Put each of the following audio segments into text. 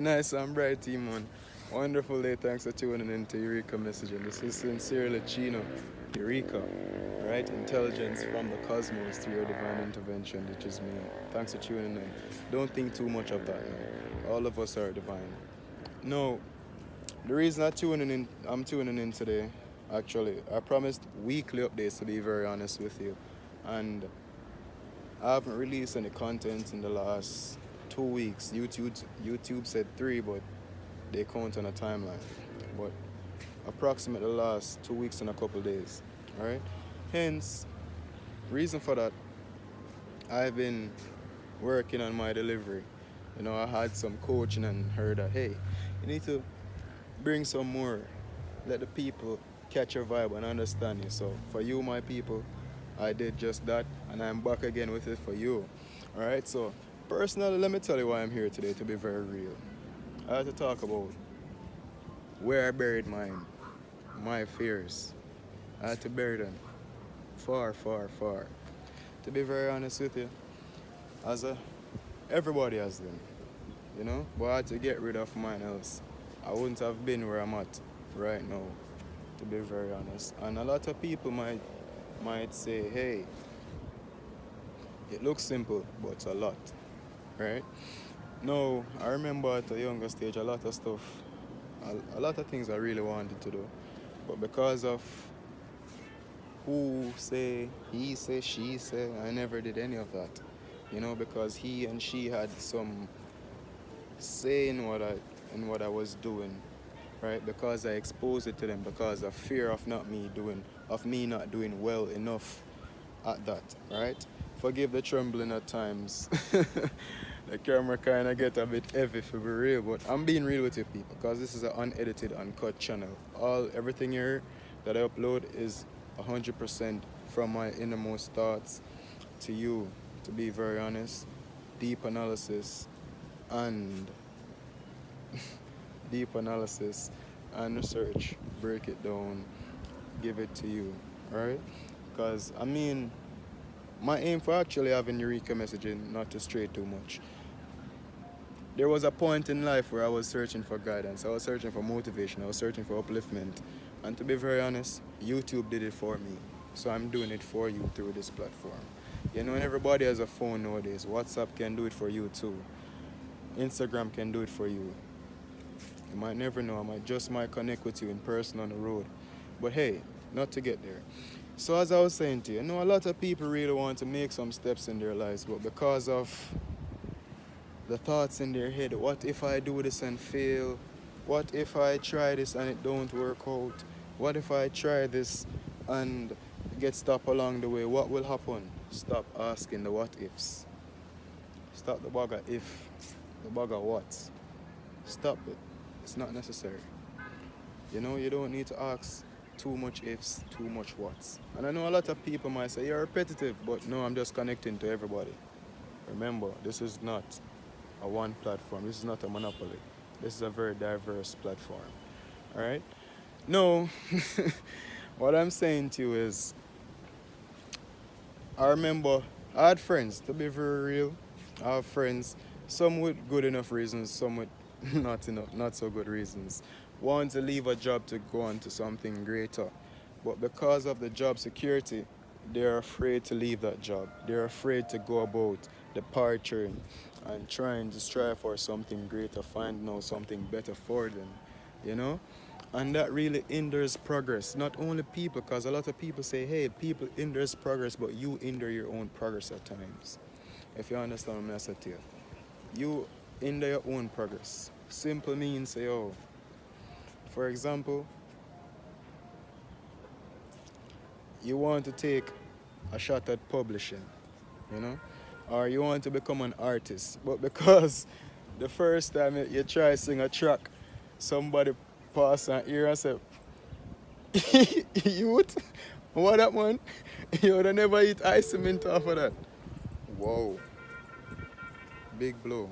Nice and bright team, man. Wonderful day. Thanks for tuning in to Eureka Messaging. This is sincerely Chino. Eureka, right? Intelligence from the cosmos through your divine intervention, which is me. Thanks for tuning in. Don't think too much of that now. All of us are divine. No, the reason I'm tuning in today, actually, I promised weekly updates to be very honest with you. And I haven't released any content in the last 2 weeks. YouTube said three, but they count on a timeline. But approximately the last 2 weeks and a couple days. Alright? Hence, reason for that, I've been working on my delivery. I had some coaching and heard that, hey, you need to bring some more. Let the people catch your vibe and understand you. So for you, my people, I did just that, and I'm back again with it for you. Alright, so personally, let me tell you why I'm here today, to be very real. I had to talk about where I buried my fears. I had to bury them far, far, far. To be very honest with you, everybody has them, but I had to get rid of mine, else I wouldn't have been where I'm at right now, to be very honest. And a lot of people might say, hey, it looks simple, but it's a lot, right? No, I remember at a younger stage, a lot of stuff, a lot of things I really wanted to do, but because of who say, he say, she say, I never did any of that, because he and she had some say in what I was doing, right? Because I exposed it to them, because of fear of me not doing well enough at that, right? Forgive the trembling at times. The camera kind of get a bit heavy, for be real, but I'm being real with you people, because this is an unedited, uncut channel. Everything here that I upload is 100% from my innermost thoughts to you, to be very honest. Deep analysis and research, break it down, give it to you, right? Because my aim for actually having Eureka Messaging, not to stray too much. There was a point in life where I was searching for guidance, I was searching for motivation, I was searching for upliftment. And to be very honest, YouTube did it for me. So I'm doing it for you through this platform. And everybody has a phone nowadays. WhatsApp can do it for you too. Instagram can do it for you. You might never know, might connect with you in person on the road. But hey, not to get there. So as I was saying to you, a lot of people really want to make some steps in their lives, but because of the thoughts in their head, what if I do this and fail? What if I try this and it don't work out? What if I try this and get stopped along the way? What will happen? Stop asking the what ifs. Stop the bugger if, the bugger what. Stop it. It's not necessary. You don't need to ask too much ifs, too much whats. And I know a lot of people might say, you're repetitive, but no, I'm just connecting to everybody. Remember, this is not a one platform. This is not a monopoly. This is a very diverse platform. All right? No, what I'm saying to you is, I remember I had friends, to be very real. I have friends, some with good enough reasons, some with not so good reasons. Want to leave a job to go on to something greater. But because of the job security, they're afraid to leave that job. They're afraid to go about departure and trying to strive for something greater, find now something better for them, And that really hinders progress. Not only people, because a lot of people say, hey, people hinders progress, but you hinder your own progress at times. If you understand what I'm saying to you. You hinder your own progress. Simple means, for example, you want to take a shot at publishing, or you want to become an artist, but because the first time you try to sing a track, somebody pass and hear and say, youth, what that man? You would have never eat ice cement off of that. Whoa. Big blow.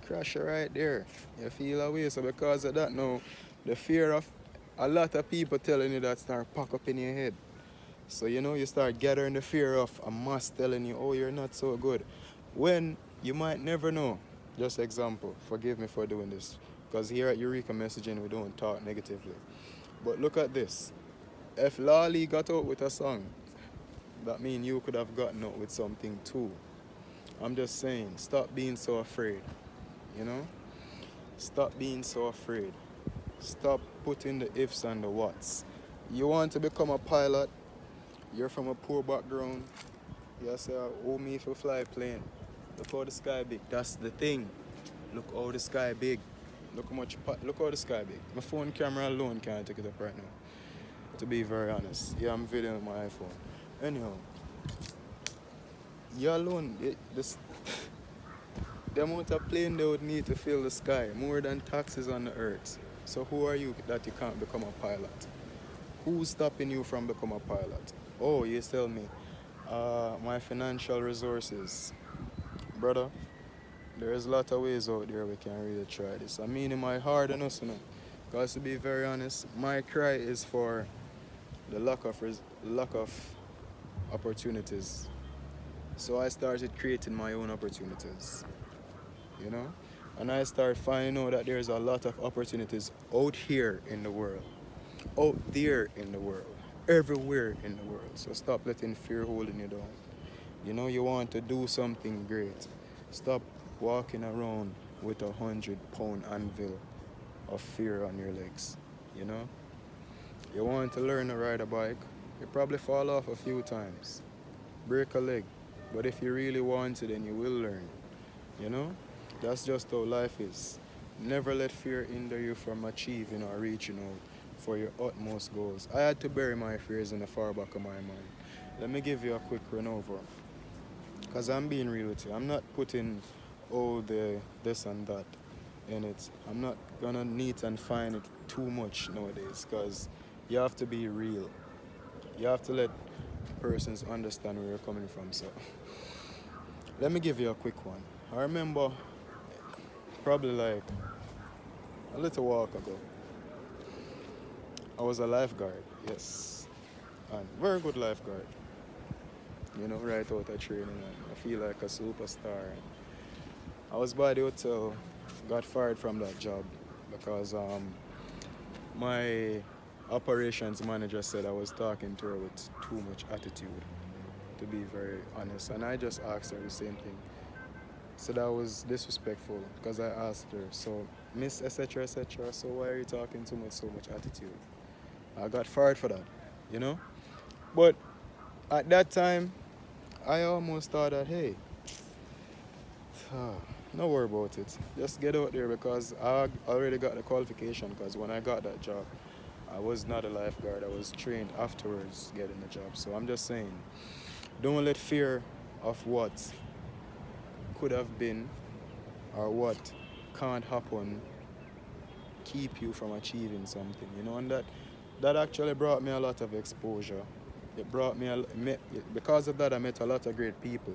Crash right there. You feel away. So because of that now, the fear of a lot of people telling you that start pack up in your head. So you start gathering the fear of a mass telling you, oh, you're not so good. When you might never know. Just example, forgive me for doing this. Because here at Eureka Messaging, we don't talk negatively. But look at this. If Lali got out with a song, that means you could have gotten out with something too. I'm just saying, stop being so afraid. You know? Stop being so afraid. Stop putting the ifs and the whats. You want to become a pilot, you're from a poor background, you say, oh, me if you fly a plane. Look how the sky big. That's the thing. Look how the sky big. Look how the sky big. My phone camera alone can't take it up right now. To be very honest. Yeah, I'm videoing with my iPhone. Anyhow, you alone, the amount of plane they would need to fill the sky, more than taxes on the earth. So who are you that you can't become a pilot? Who's stopping you from becoming a pilot? Oh, you tell me, my financial resources. Brother, there's a lot of ways out there we can really try this. I mean, in my heart and us, you know. Because to be very honest, my cry is for the lack of opportunities. So I started creating my own opportunities, you know? And I started finding out that there's a lot of opportunities out here in the world, out there in the world, everywhere in the world. So stop letting fear holding you down. You know you want to do something great. Stop walking around with 100-pound anvil of fear on your legs, you know? You want to learn to ride a bike, you probably fall off a few times, break a leg, but if you really want to, then you will learn, you know? That's just how life is. Never let fear hinder you from achieving or reaching out for your utmost goals. I had to bury my fears in the far back of my mind. Let me give you a quick run over. Because I'm being real with you. I'm not putting all the this and that in it. I'm not gonna neat and find it too much nowadays because you have to be real. You have to let persons understand where you're coming from. So let me give you a quick one. I remember probably like a little while ago, I was a lifeguard, yes. And very good lifeguard. You know, right out of training and I feel like a superstar. And I was by the hotel, got fired from that job because my operations manager said I was talking to her with too much attitude, to be very honest. And I just asked her the same thing. So that was disrespectful because I asked her, so Miss etc. etc. So why are you talking too much, so much attitude? I got fired for that, you know? But at that time, I almost thought that, hey, no worry about it. Just get out there because I already got the qualification because when I got that job, I was not a lifeguard. I was trained afterwards getting the job. So I'm just saying, don't let fear of what could have been or what can't happen keep you from achieving something, you know? And that actually brought me a lot of exposure. It brought me, because of that, I met a lot of great people.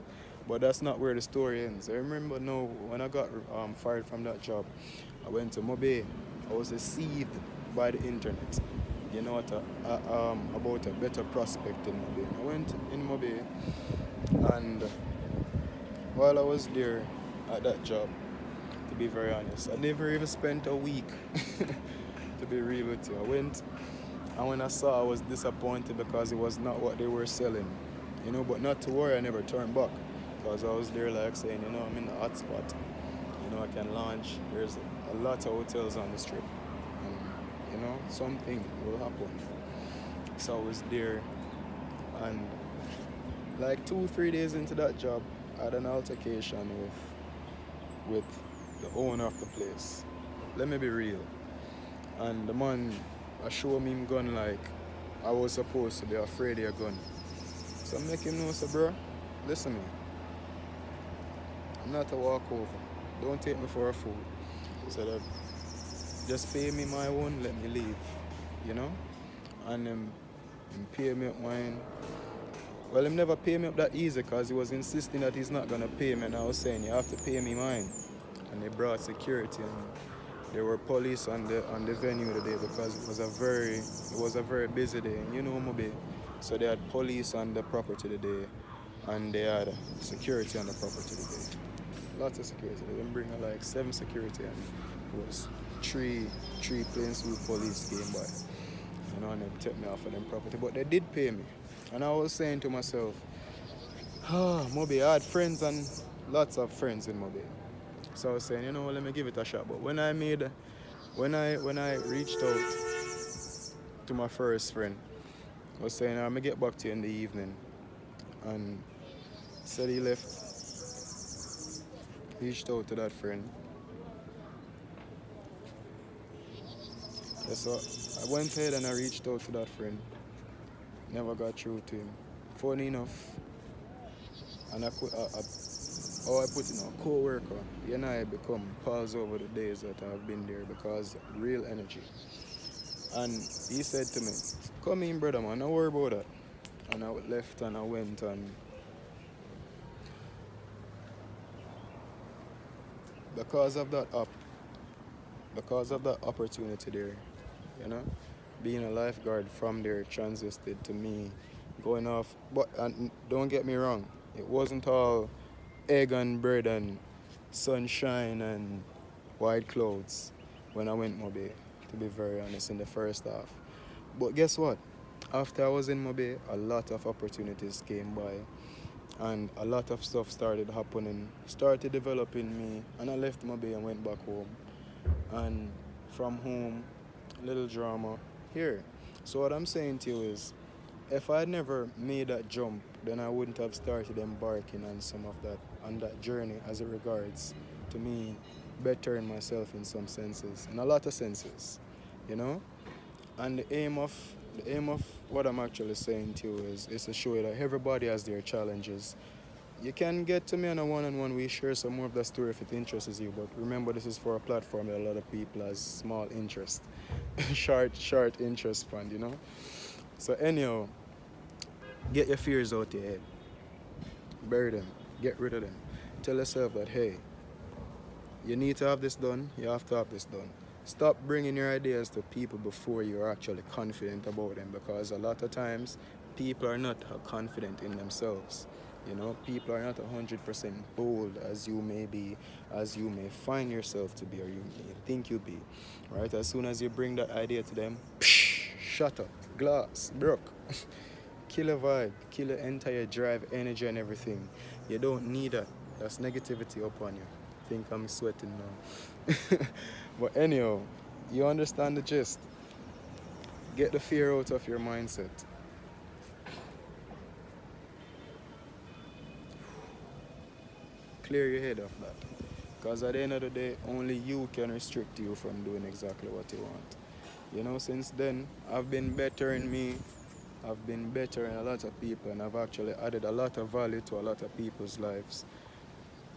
But that's not where the story ends. I remember now, when I got fired from that job, I went to Mobe. I was deceived by the internet, you know, about a better prospect in Mobe. I went in Mobe, and while I was there at that job, to be very honest, I never even spent a week, to be real with you. I went, and when I saw, I was disappointed because it was not what they were selling, you know, but not to worry, I never turned back because I was there like saying, you know, I'm in the hot spot, you know, I can launch, there's a lot of hotels on the strip, and, you know, something will happen. So I was there, and like 2-3 days into that job, I had an altercation with the owner of the place. Let me be real. And the man, I showed me him gun like I was supposed to be afraid of a gun. So I make him know, so bro, listen to me. I'm not a walkover. Don't take me for a fool. So that just pay me my own, let me leave. You know? And him pay me up mine. Well, him never pay me up that easy because he was insisting that he's not gonna pay me, and I was saying you have to pay me mine. And they brought security and there were police on the venue today because it was a very busy day, and you know Mobe. So they had police on the property today and they had security on the property today. lots of security. They didn't bring like 7 security, and it was three planes with police came by. And they took me off of them property. But they did pay me. And I was saying to myself, Moby, I had friends and lots of friends in Moby. So I was saying, let me give it a shot. But when I reached out to my first friend, I was saying, I'm gonna get back to you in the evening. And said he left, reached out to that friend. So I went ahead and I reached out to that friend. Never got through to him. Funny enough, and how I put it now, co-worker, he and I become pals over the days that I've been there because real energy. And he said to me, come in brother man, don't worry about that. And I left and I went, and because of that opportunity there, you know, being a lifeguard from there transited to me going off. But and don't get me wrong, it wasn't all egg and bread and sunshine and white clouds when I went Mobe, to be very honest, in the first half. But guess what? After I was in Mobe, a lot of opportunities came by and a lot of stuff started happening, started developing me, and I left Mobe and went back home. And from home, little drama here. So what I'm saying to you is, if I had never made that jump, then I wouldn't have started embarking on some of that, on that journey as it regards to me bettering myself in some senses, in a lot of senses, you know? And the aim of what I'm actually saying to you is to show you that everybody has their challenges. You can get to me on a one-on-one, we share some more of that story if it interests you, but remember this is for a platform that a lot of people has small interest, short interest span, you know? So anyhow, get your fears out your head. Bury them. Get rid of them. Tell yourself that, hey, you need to have this done. You have to have this done. Stop bringing your ideas to people before you're actually confident about them, because a lot of times people are not confident in themselves. You know, people are not 100% bold as you may be, as you may find yourself to be, or you may think you be. Right? As soon as you bring that idea to them, shut up, glass, broke. Kill a vibe, kill the entire drive, energy and everything. You don't need that. That's negativity upon you. I think I'm sweating now. But anyhow, you understand the gist. Get the fear out of your mindset. Clear your head of that. Because at the end of the day, only you can restrict you from doing exactly what you want. You know, since then, I've been bettering me. I've been bettering a lot of people, and I've actually added a lot of value to a lot of people's lives.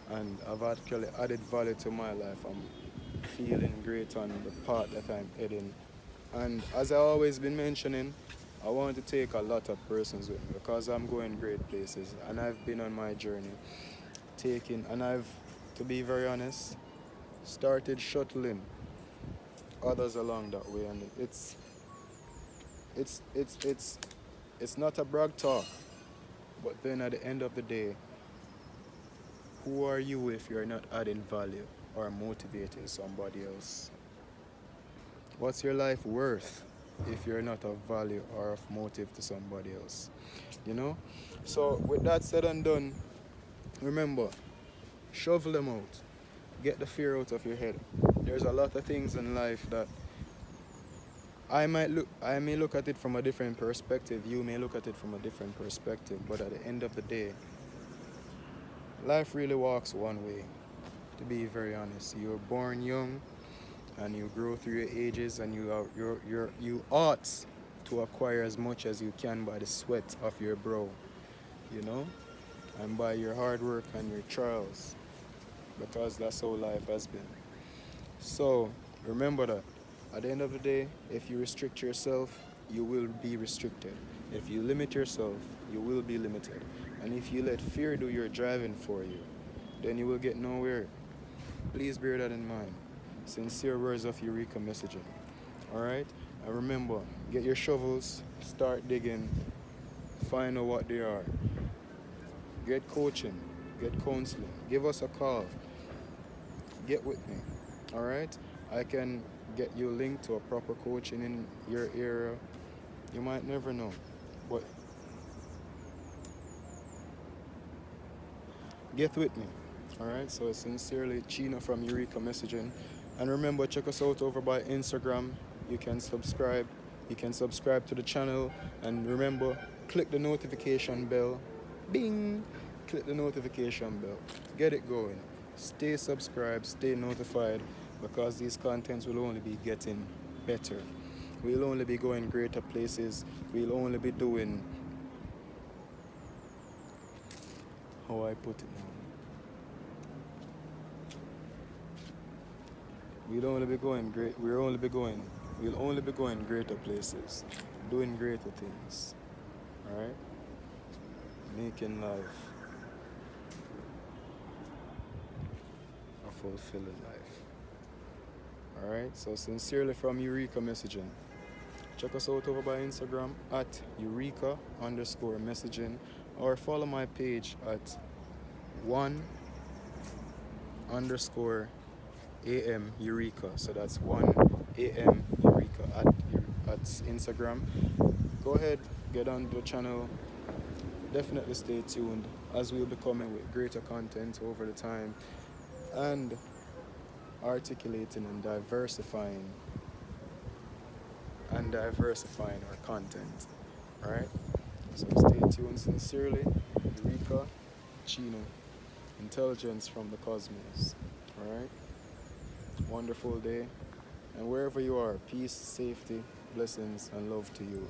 And I've actually added value to my life. I'm feeling great on the path that I'm heading. And as I've always been mentioning, I want to take a lot of persons with me because I'm going great places, and I've been on my journey and I've, to be very honest, started shuttling others along that way, and it's not a brag talk, but then at the end of the day, who are you if you're not adding value or motivating somebody else? What's your life worth if you're not of value or of motive to somebody else? You know? So with that said and done, remember, shovel them out. Get the fear out of your head. There's a lot of things in life that I may look at it from a different perspective, you may look at it from a different perspective, but at the end of the day, life really walks one way, to be very honest. You're born young and you grow through your ages, and you ought to acquire as much as you can by the sweat of your brow, you know, and by your hard work and your trials, because that's how life has been. So remember that at the end of the day, if you restrict yourself, you will be restricted. If you limit yourself, you will be limited. And if you let fear do your driving for you, then you will get nowhere. Please bear that in mind. Sincere words of Eureka messaging. Alright? And remember, get your shovels, start digging, find out what they are. Get coaching, get counseling, give us a call. get with me. All right? I can get you linked to a proper coaching in your area. You might never know. But get with me. All right? So sincerely, Chino from Eureka Messaging. And remember, check us out over by Instagram. You can subscribe. You can subscribe to the channel. And remember, click the notification bell. Bing! Click the notification bell. Get it going. Stay subscribed, stay notified, because these contents will only be getting better. We'll only be going greater places. We'll only be doing, how I put it now. We'll only be going greater places, doing greater things. Alright? Making life a fulfilling life. Alright? So sincerely from Eureka Messaging. Check us out over by Instagram at Eureka_messaging, or follow my page at 1_AM Eureka. So that's 1AM Eureka at Instagram. Go ahead, get on the channel. Definitely stay tuned, as we'll be coming with greater content over the time and articulating and diversifying our content. Alright? So stay tuned. Sincerely, Eureka, Chino, intelligence from the cosmos. Alright? Wonderful day. And wherever you are, peace, safety, blessings, and love to you.